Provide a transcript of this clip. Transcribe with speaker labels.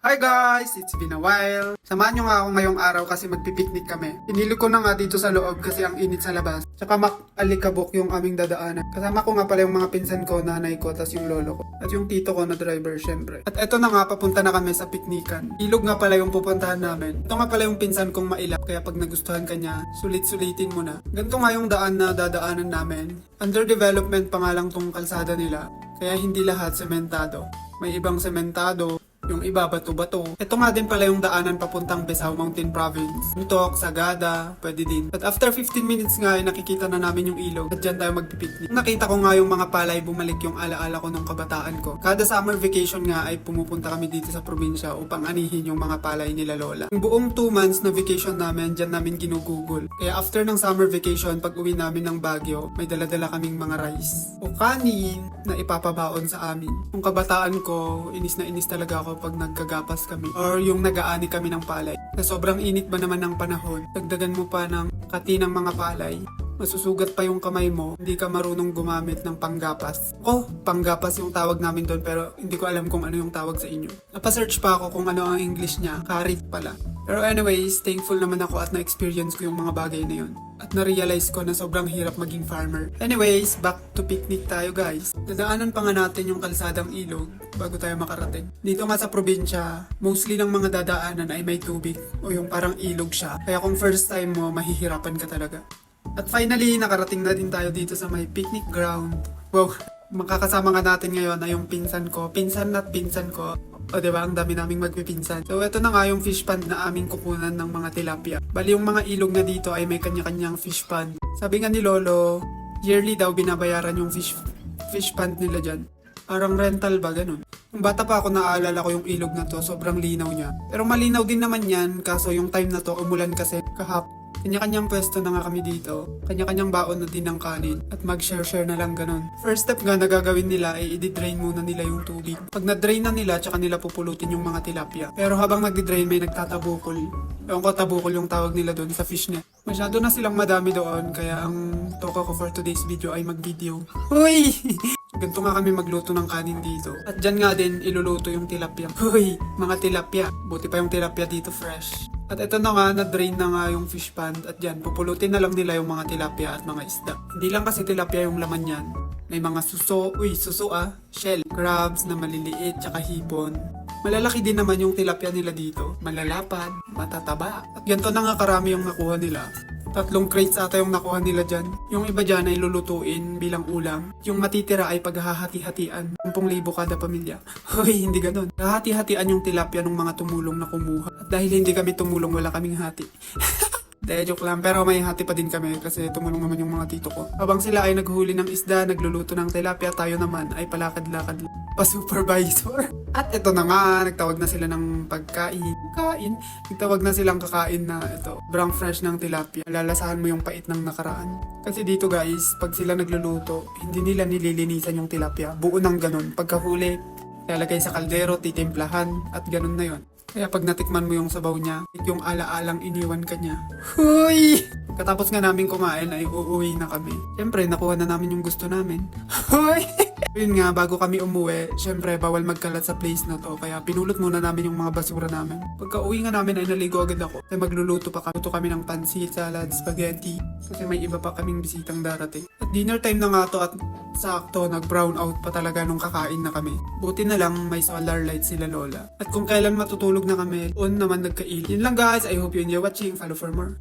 Speaker 1: Hi guys! It's been a while. Samahan nyo nga ako ngayong araw kasi magpipiknik kami. Pinili ko na nga dito sa loob kasi ang init sa labas. Tsaka alikabok yung aming dadaanan. Kasama ko nga pala yung mga pinsan ko, nanay ko, tas yung lolo ko. At yung tito ko na driver syempre. At eto na nga, papunta na kami sa piknikan. Ilog nga pala yung pupuntahan namin. Ito nga pala yung pinsan kong mailap, kaya pag nagustuhan ka niya, sulit-sulitin mo na. Ganito nga yung daan na dadaanan namin. Under development pa nga lang tong kalsada nila, kaya hindi lahat sementado. May ibang sementado, yung iba bato-bato. Ito nga din pala yung daanan papuntang Besao Mountain Province. Muntok, Sagada, pwede din. But after 15 minutes nga ay nakikita na namin yung ilog at dyan tayo magpipiknik. Nakita ko nga yung mga palay, bumalik yung alaala ko nung kabataan ko. Kada summer vacation nga ay pumupunta kami dito sa probinsya upang anihin yung mga palay nila lola. Yung buong 2 months na vacation namin, dyan namin ginugugol. Kaya after ng summer vacation, pag uwi namin ng Baguio, may daladala kaming mga rice o kanin na ipapabaon sa amin. Yung kabataan ko, inis na inis talaga ako pag nagkagapas kami or yung nag-aani kami ng palay. Sa sobrang init ba naman ng panahon, dagdagan mo pa ng kati ng mga palay, masusugat pa yung kamay mo, hindi ka marunong gumamit ng panggapas. Panggapas yung tawag namin doon pero hindi ko alam kung ano yung tawag sa inyo. Napasearch pa ako kung ano ang English niya, karit pala. Pero anyways, thankful naman ako at na-experience ko yung mga bagay na yun. At na-realize ko na sobrang hirap maging farmer. Anyways, back to picnic tayo guys. Dadaanan pa nga natin yung kalsadang ilog bago tayo makarating. Dito nga sa probinsya, mostly ng mga dadaanan ay may tubig o yung parang ilog siya. Kaya kung first time mo, mahihirapan ka talaga. At finally, nakarating na din tayo dito sa may picnic ground. Wow, makakasama nga natin ngayon ay yung pinsan ko. Pinsan at pinsan ko. O diba, ang dami naming magpipinsan. So ito na nga yung fish pond na aming kukunan ng mga tilapia. Bali yung mga ilog na dito ay may kanya-kanyang fish pond. Sabi nga ni Lolo, yearly daw binabayaran yung fish pond nila dyan. Parang rental ba, ganun. Nung bata pa ako, naaalala ko yung ilog na to, sobrang linaw niya. Pero malinaw din naman yan, kaso yung time na to, umulan kasi kahapon. Kanya-kanyang pwesto na nga kami dito. Kanya-kanyang baon na din ng kanin. At mag-share-share na lang ganun. First step nga na gagawin nila ay i-drain muna nila yung tubig. Pag na-drain na nila, tsaka nila pupulutin yung mga tilapia. Pero habang nag-drain, may nagtatabukol. Ewan ko, tabukol yung tawag nila doon sa fish net. Masyado na silang madami doon, kaya ang toka ko for today's video ay mag-video. Uy! Ganito nga kami magluto ng kanin dito. At dyan nga din iluluto yung tilapia. Uy! Mga tilapia. Buti pa yung tilapia dito fresh. At ito na nga, na-drain na nga yung fish pond. At dyan, pupulutin na lang nila yung mga tilapia at mga isda. Hindi lang kasi tilapia yung laman yan. May mga suso, shell, crabs na maliliit, tsaka hipon. Malalaki din naman yung tilapia nila dito. Malalapad, matataba. At ganito na nga karami yung nakuha nila. 3 crates ata yung nakuha nila dyan. Yung iba dyan ay lulutuin bilang ulam. Yung matitira ay paghahati-hatian. 10,000 kada pamilya. Hoy, hindi ganun. Hahati-hatian yung tilapia ng mga tumulong na kumuha. At dahil hindi kami tumulong, wala kaming hati. Joke lang, pero may hati pa din kami kasi tumulong naman yung mga tito ko. Habang sila ay naghuli ng isda, nagluluto ng tilapia, tayo naman ay palakad-lakad pa-supervisor. At ito na nga, nagtawag na sila ng pagkain. Nagtawag na silang kakain na ito, brown fresh ng tilapia. Lalasahan mo yung pait ng nakaraan. Kasi dito guys, pag sila nagluluto, hindi nila nililinisan yung tilapia. Buo ng ganun. Pagkahuli, lalagay sa kaldero, titimplahan, at ganun na yon. Kaya pag natikman mo yung sabaw niya, yung ala-alang iniwan ka niya. Huy! Katapos nga namin kumain ay uuwi na kami. Siyempre, nakuha na namin yung gusto namin. Huy! Yun nga, bago kami umuwi, siyempre, bawal magkalat sa place na to. Kaya pinulot muna namin yung mga basura namin. Pagka uwi nga namin ay naligo agad ako. Kasi magluluto pa kami. Luto kami ng pansit, salad, spaghetti. Kasi may iba pa kaming bisitang darating. At dinner time na nga to at sakto, nag-brown out pa talaga nung kakain na kami. Buti na lang may solar light sila lola. At kung kailan matutulog na kami, on naman nagkail. Yun lang guys, I hope you enjoy watching. Follow for more.